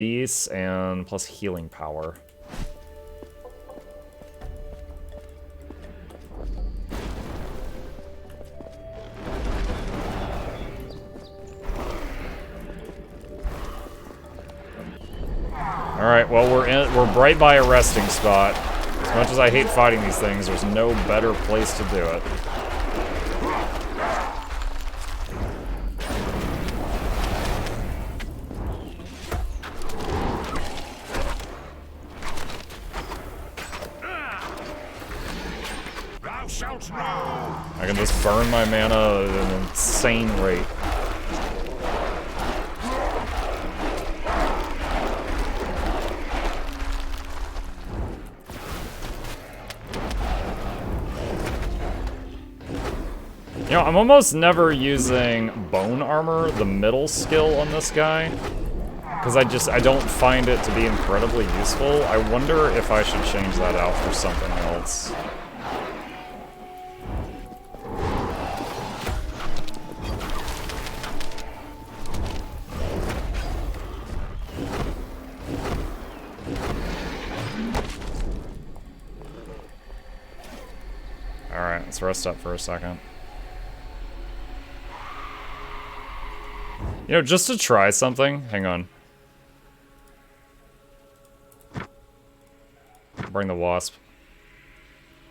Peace and plus healing power. Alright, well we're right by a resting spot. As much as I hate fighting these things, there's no better place to do it. I can just burn my mana at an insane rate. You know, I'm almost never using bone armor, the middle skill on this guy, because I don't find it to be incredibly useful. I wonder if I should change that out for something else. Alright, let's rest up for a second. You know, just to try something, hang on. Bring the wasp.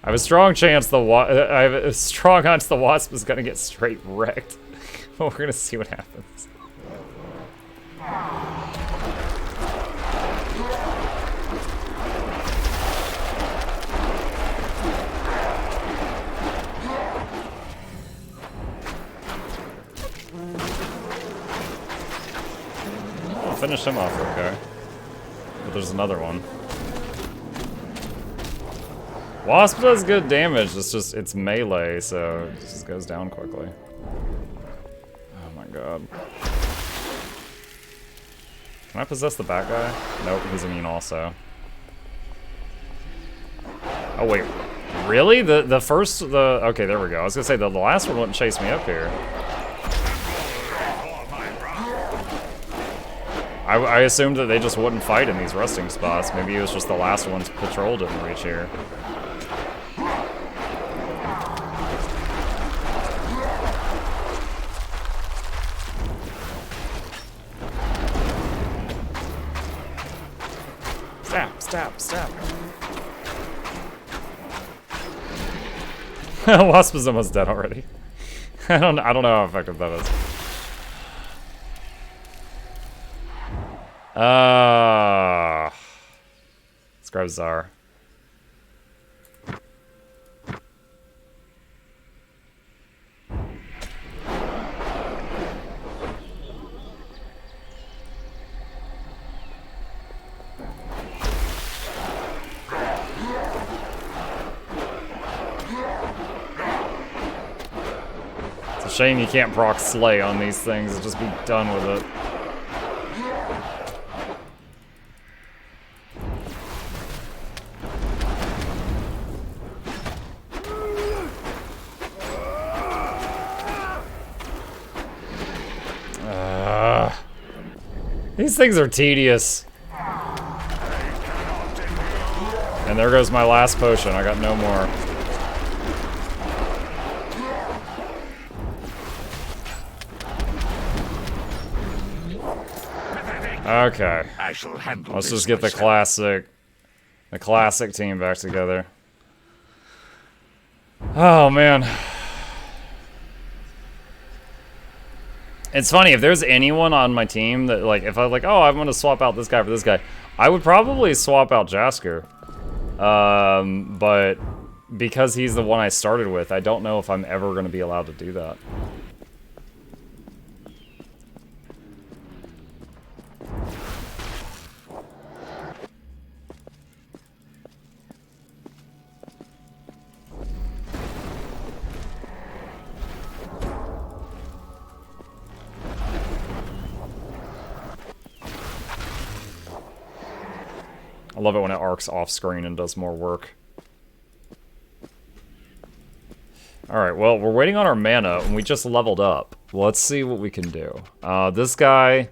I have a strong chance the I have a strong hunch the wasp is gonna get straight wrecked. But we're gonna see what happens. Finish him off okay. But there's another one. Wasp does good damage, it's melee, so it just goes down quickly. Oh my god. Can I possess the bat guy? Nope, he's immune also. Oh wait, really? Okay, there we go. I was gonna say the last one wouldn't chase me up here. I assumed that they just wouldn't fight in these resting spots. Maybe it was just the last one's patrol didn't reach here. Stab, stab, stab. Wasp is almost dead already. I don't know how effective that is. Let's grab Czar. It's a shame you can't proc Slay on these things and just be done with it. These things are tedious. And there goes my last potion. I got no more. Okay. Let's just get the classic team back together. Oh man. It's funny, if there's anyone on my team that, like, if I was like, oh, I'm gonna swap out this guy for this guy, I would probably swap out Jasker. But because he's the one I started with, I don't know if I'm ever gonna be allowed to do that. I love it when it arcs off screen and does more work. Alright, well, we're waiting on our mana, and we just leveled up. Let's see what we can do. This guy,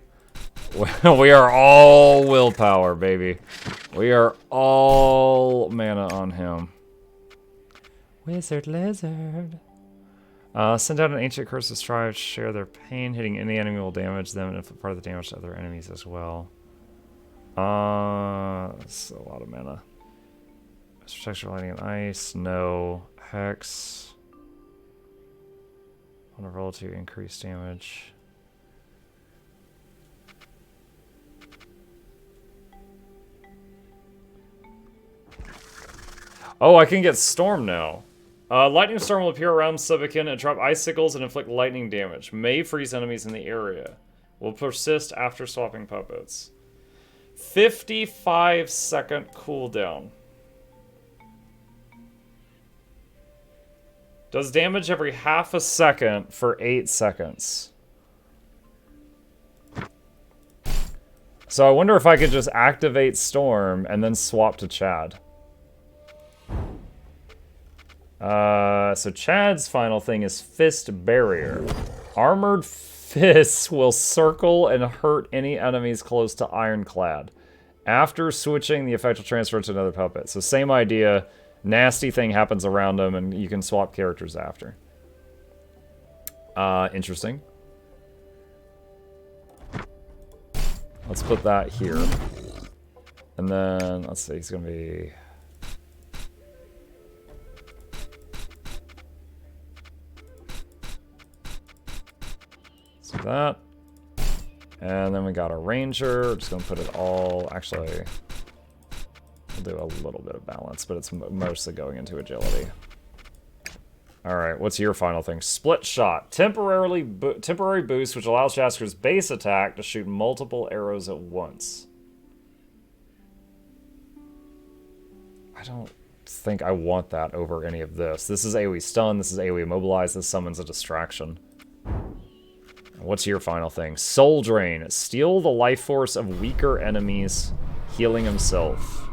We are all willpower, baby. We are all mana on him. Wizard lizard. Send out an ancient curse to strive, share their pain. Hitting any enemy will damage them and inflict part of the damage to other enemies as well. That's a lot of mana. Protection, lightning, and ice. No. Hex. On a roll to increase damage. Oh, I can get Storm now. Lightning Storm will appear around Subican and drop icicles and inflict lightning damage. May freeze enemies in the area. Will persist after swapping puppets. 55-second cooldown. Does damage every half a second for 8 seconds. So I wonder if I could just activate Storm and then swap to Chad. So Chad's final thing is Fist Barrier. Armored fists will circle and hurt any enemies close to Ironclad. After switching, the effect will transfer to another puppet. So same idea. Nasty thing happens around them, and you can swap characters after. Interesting. Let's put that here. And then, let's see, he's going to be... So that. And then we got a ranger. We're just going to put it all... Actually, we'll do a little bit of balance, but it's mostly going into agility. Alright, what's your final thing? Split shot. Temporary boost, which allows Jasker's base attack to shoot multiple arrows at once. I don't think I want that over any of this. This is AoE stun, this is AoE immobilize, this summons a distraction. What's your final thing? Soul Drain. Steal the life force of weaker enemies, healing himself.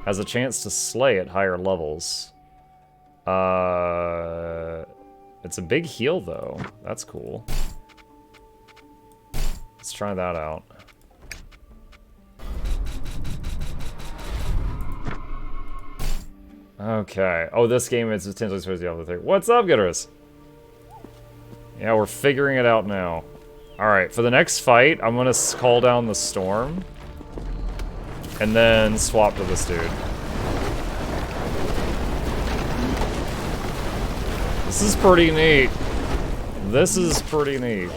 Has a chance to slay at higher levels. It's a big heal, though. That's cool. Let's try that out. Okay. Oh, this game is potentially supposed to be able to think. What's up, Gitters? Yeah, we're figuring it out now. Alright, for the next fight, I'm gonna call down the storm. And then swap to this dude. This is pretty neat. This is pretty neat.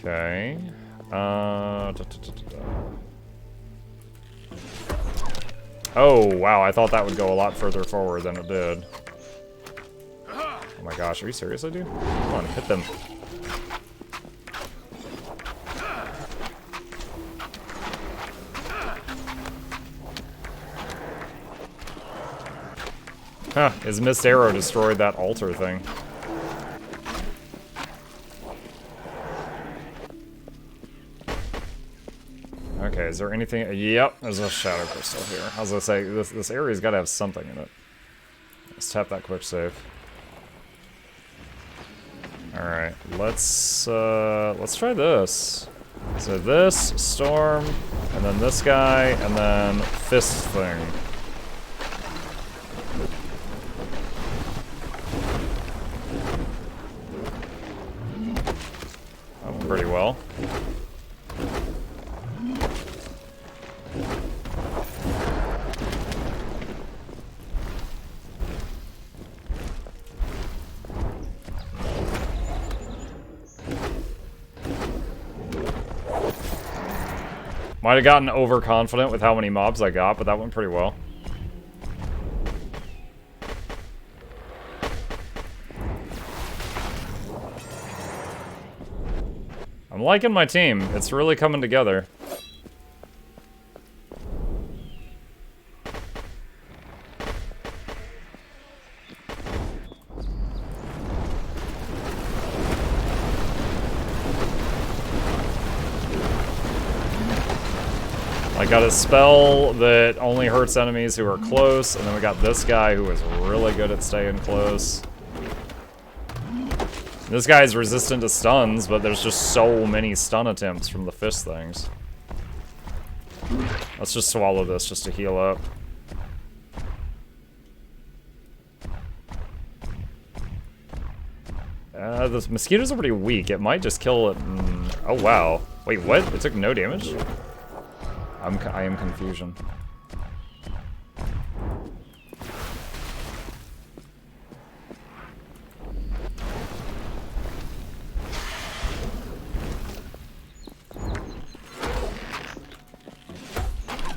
Okay. Oh, wow, I thought that would go a lot further forward than it did. Oh my gosh, are you serious, dude? Come on, hit them. Huh, his missed arrow destroyed that altar thing. Okay, is there anything? Yep, there's a shadow crystal here. I was gonna say, this area's gotta have something in it. Let's tap that quick save. Alright, let's try this. So this, storm, and then this guy, and then fist thing. That went pretty well. Might have gotten overconfident with how many mobs I got, but that went pretty well. I'm liking my team. It's really coming together. I got a spell that only hurts enemies who are close, and then we got this guy who is really good at staying close. This guy's resistant to stuns, but there's just so many stun attempts from the fish things. Let's just swallow this just to heal up. The mosquitoes are pretty weak. It might just kill it. Oh, wow. Wait, what? It took no damage? I am confusion.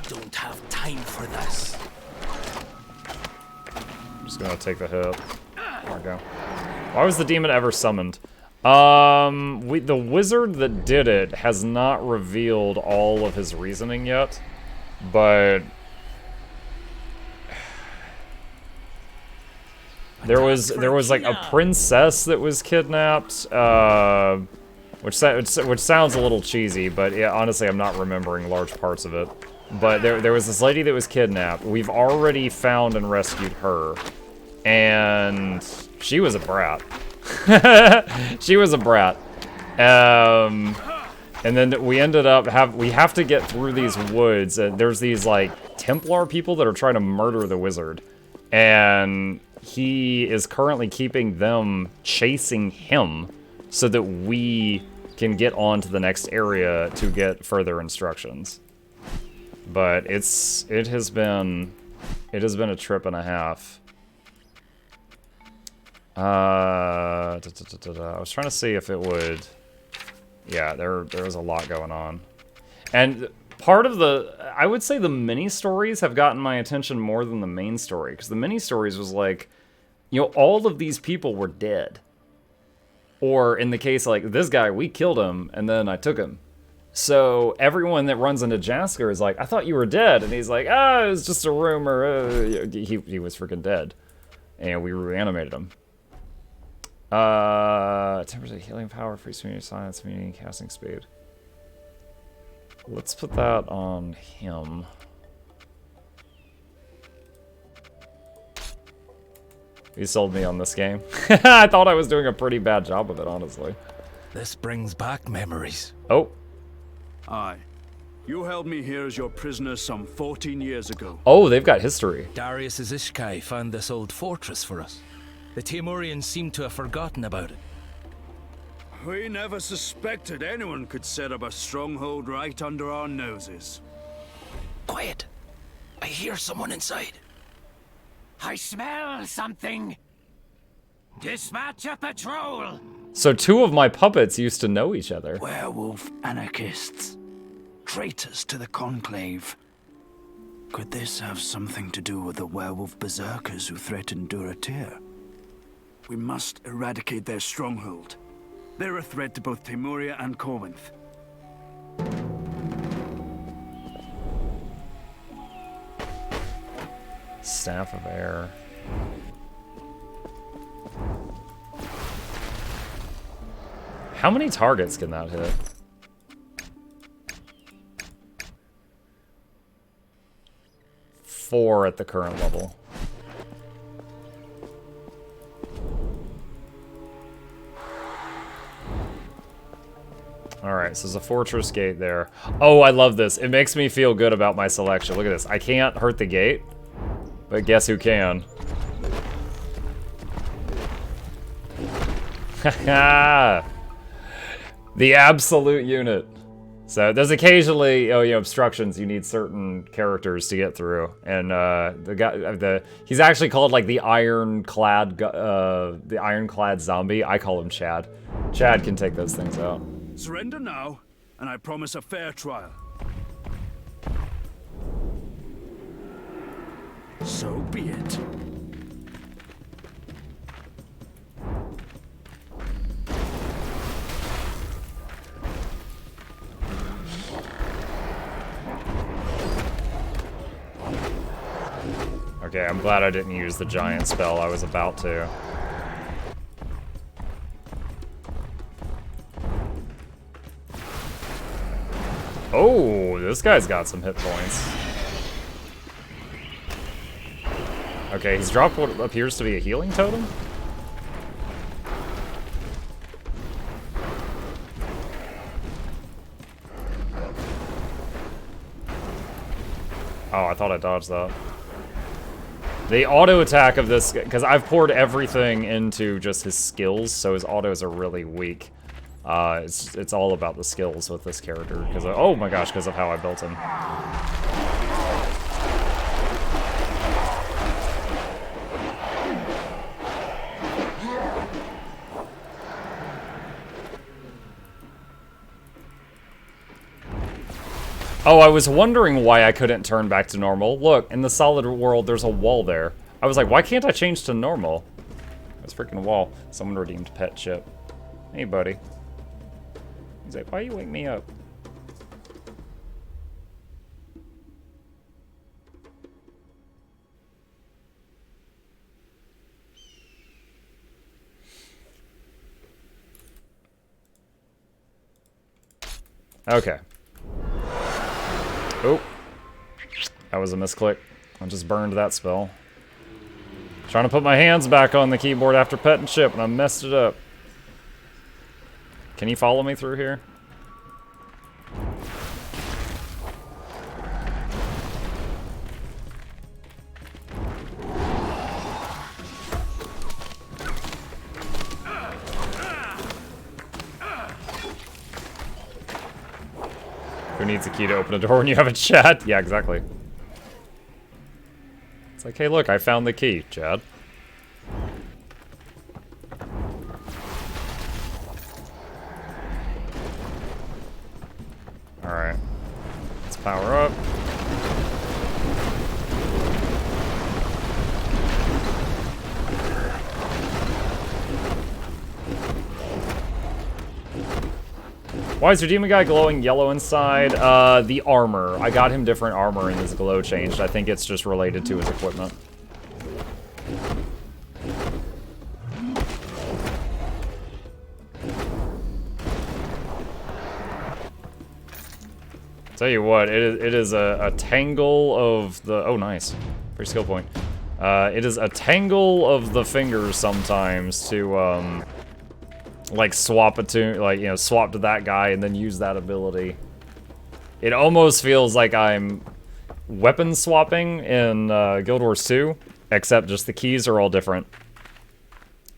Don't have time for this. I'm just gonna take the hit. There we go. Why was the demon ever summoned? The wizard that did it has not revealed all of his reasoning yet, but there was like a princess that was kidnapped, which sounds a little cheesy, but yeah, honestly, I'm not remembering large parts of it. But there was this lady that was kidnapped. We've already found and rescued her, and she was a brat. She was a brat. And then we ended up we have to get through these woods, and there's these like Templar people that are trying to murder the wizard, and he is currently keeping them chasing him so that we can get on to the next area to get further instructions. But it has been a trip and a half. I was trying to see if it would. Yeah, there was a lot going on, and part of I would say the mini stories have gotten my attention more than the main story, because the mini stories was like, you know, all of these people were dead, or in the case like this guy, we killed him and then I took him. So everyone that runs into Jasker is like, I thought you were dead, and he's like, it was just a rumor. He was freaking dead, and we reanimated him. 10% healing power, free immunity, silence, immunity, casting speed. Let's put that on him. You sold me on this game. I thought I was doing a pretty bad job of it, honestly. This brings back memories. Oh. Aye. You held me here as your prisoner some 14 years ago. Oh, they've got history. Darius Ishkai found this old fortress for us. The Timurians seem to have forgotten about it. We never suspected anyone could set up a stronghold right under our noses. Quiet. I hear someone inside. I smell something. Dispatch a patrol. So two of my puppets used to know each other. Werewolf anarchists. Traitors to the Conclave. Could this have something to do with the werewolf berserkers who threatened Duratir? We must eradicate their stronghold. They're a threat to both Timuria and Corinth. Staff of Air. How many targets can that hit? Four at the current level. Alright, so there's a fortress gate there. Oh, I love this. It makes me feel good about my selection. Look at this. I can't hurt the gate, but guess who can? Haha! The absolute unit. So there's occasionally, obstructions you need certain characters to get through, and he's actually called like the ironclad zombie. I call him Chad. Chad can take those things out. Surrender now, and I promise a fair trial. So be it. Okay, I'm glad I didn't use the giant spell. I was about to. Oh, this guy's got some hit points. Okay, he's dropped what appears to be a healing totem. Oh, I thought I dodged that. The auto attack of this, because I've poured everything into just his skills, so his autos are really weak. It's all about the skills with this character, because oh my gosh, because of how I built him. Oh, I was wondering why I couldn't turn back to normal. Look, in the solid world, there's a wall there. I was like, why can't I change to normal? It's freaking wall. Someone redeemed pet chip. Hey, buddy. He's like, why you wake me up? Okay. Oh. That was a misclick. I just burned that spell. Trying to put my hands back on the keyboard after petting chip, and I messed it up. Can you follow me through here? Who needs a key to open a door when you have a chat? Yeah, exactly. It's like, hey, look, I found the key, Chad. Alright. Let's power up. Why is your demon guy glowing yellow inside? The armor. I got him different armor and his glow changed. I think it's just related to his equipment. Tell you what, it is a tangle of the... Oh, nice. Free skill point. It is a tangle of the fingers sometimes to, like, swap swap to that guy and then use that ability. It almost feels like I'm weapon swapping in Guild Wars 2, except just the keys are all different.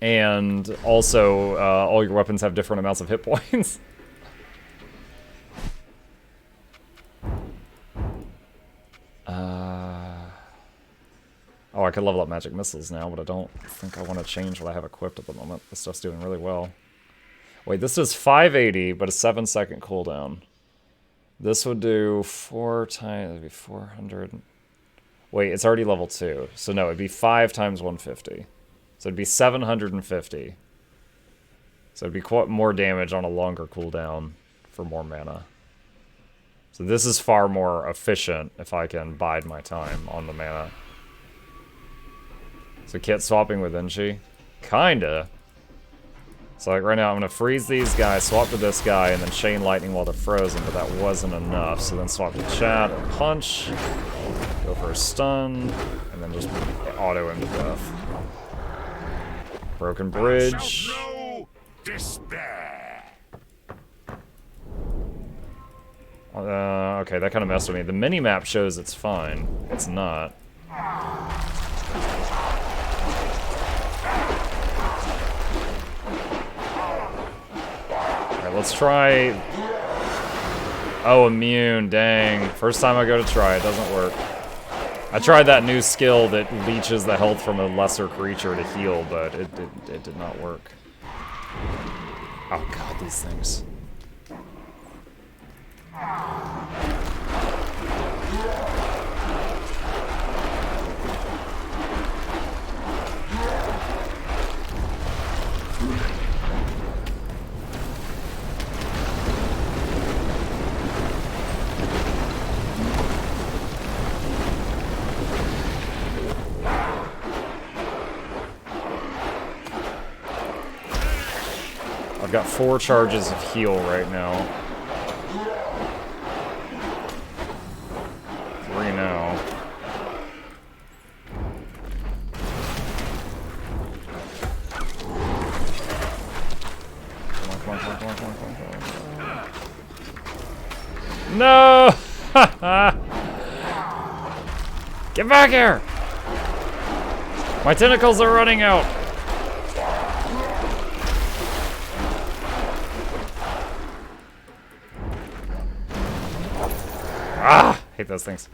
And also, all your weapons have different amounts of hit points. Oh, I could level up magic missiles now, but I don't think I want to change what I have equipped at the moment. This stuff's doing really well. Wait, this is 580, but a 7-second cooldown. This would do 4 times, it'd be 400. Wait, it's already level 2. So no, it'd be 5 times 150. So it'd be 750. So it'd be quite more damage on a longer cooldown for more mana. So this is far more efficient if I can bide my time on the mana. So kit swapping with Enchi? Kinda. So like right now I'm gonna freeze these guys, swap to this guy, and then chain lightning while they're frozen, but that wasn't enough. So then swap to chat and punch, go for a stun, and then just auto him to death. Broken bridge. Okay, that kind of messed with me. The mini-map shows it's fine. It's not. Alright, let's try... Oh, immune, dang. First time I go to try, it doesn't work. I tried that new skill that leeches the health from a lesser creature to heal, but it did not work. Oh god, these things. I've got 4 charges of heal right now. No! Get back here! My tentacles are running out! Ah! Hate those things.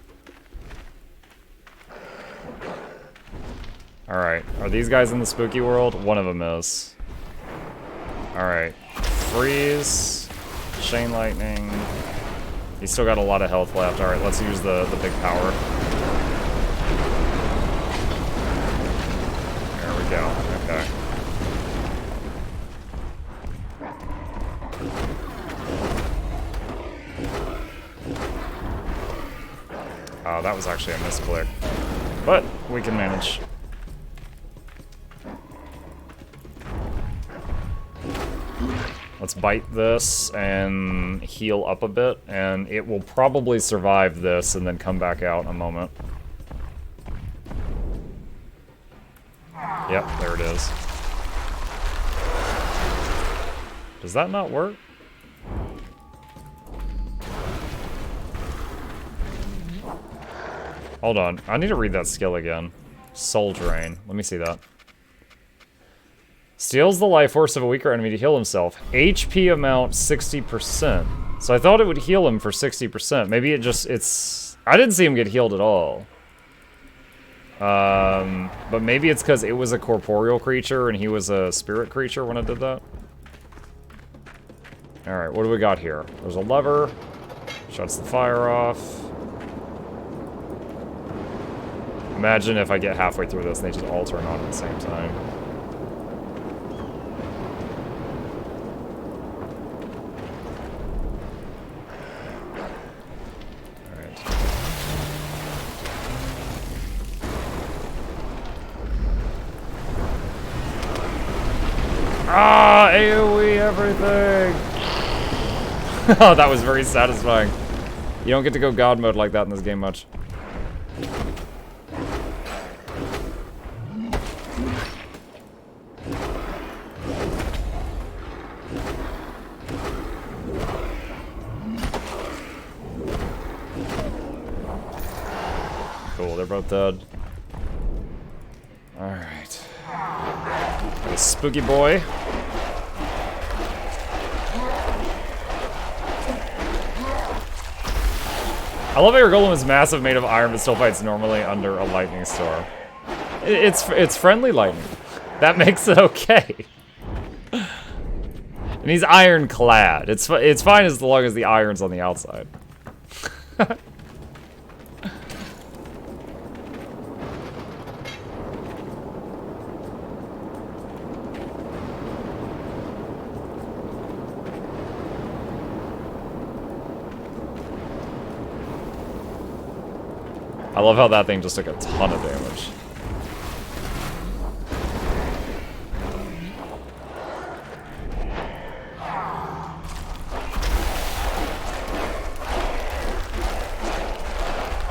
Alright, are these guys in the spooky world? One of them is. Alright. Freeze. Chain lightning. He's still got a lot of health left. Alright, let's use the big power. There we go. Okay. Oh, that was actually a misclick. But we can manage. Let's bite this and heal up a bit, and it will probably survive this and then come back out in a moment. Yep, there it is. Does that not work? Hold on, I need to read that skill again. Soul Drain, let me see that. Steals the life force of a weaker enemy to heal himself. HP amount 60%. So I thought it would heal him for 60%. Maybe it's... I didn't see him get healed at all. But maybe it's because it was a corporeal creature and he was a spirit creature when I did that. Alright, what do we got here? There's a lever. Shuts the fire off. Imagine if I get halfway through this and they just all turn on at the same time. Ah, AoE everything! Oh, that was very satisfying. You don't get to go God mode like that in this game much. Cool, they're both dead. Alright. The spooky boy. I love how your golem is massive, made of iron, but still fights normally under a lightning storm. It's friendly lightning. That makes it okay. And he's ironclad. It's fine as long as the iron's on the outside. I love how that thing just took a ton of damage.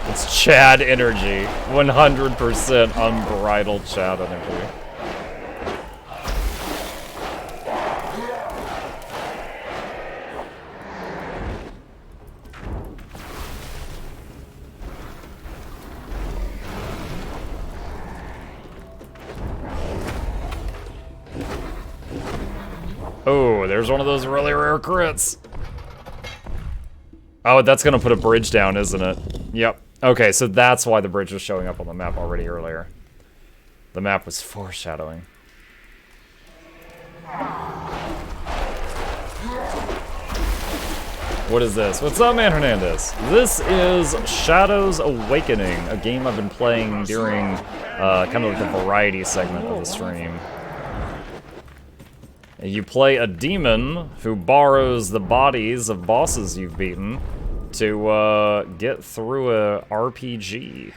It's Chad energy. 100% unbridled Chad energy. Oh, there's one of those really rare crits. Oh, that's gonna put a bridge down, isn't it? Yep. Okay, so that's why the bridge was showing up on the map already earlier. The map was foreshadowing. What is this? What's up, man Hernandez? This is Shadows Awakening, a game I've been playing during kind of like the variety segment of the stream. You play a demon who borrows the bodies of bosses you've beaten to get through a RPG.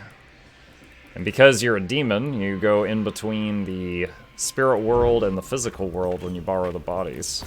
And because you're a demon, you go in between the spirit world and the physical world when you borrow the bodies.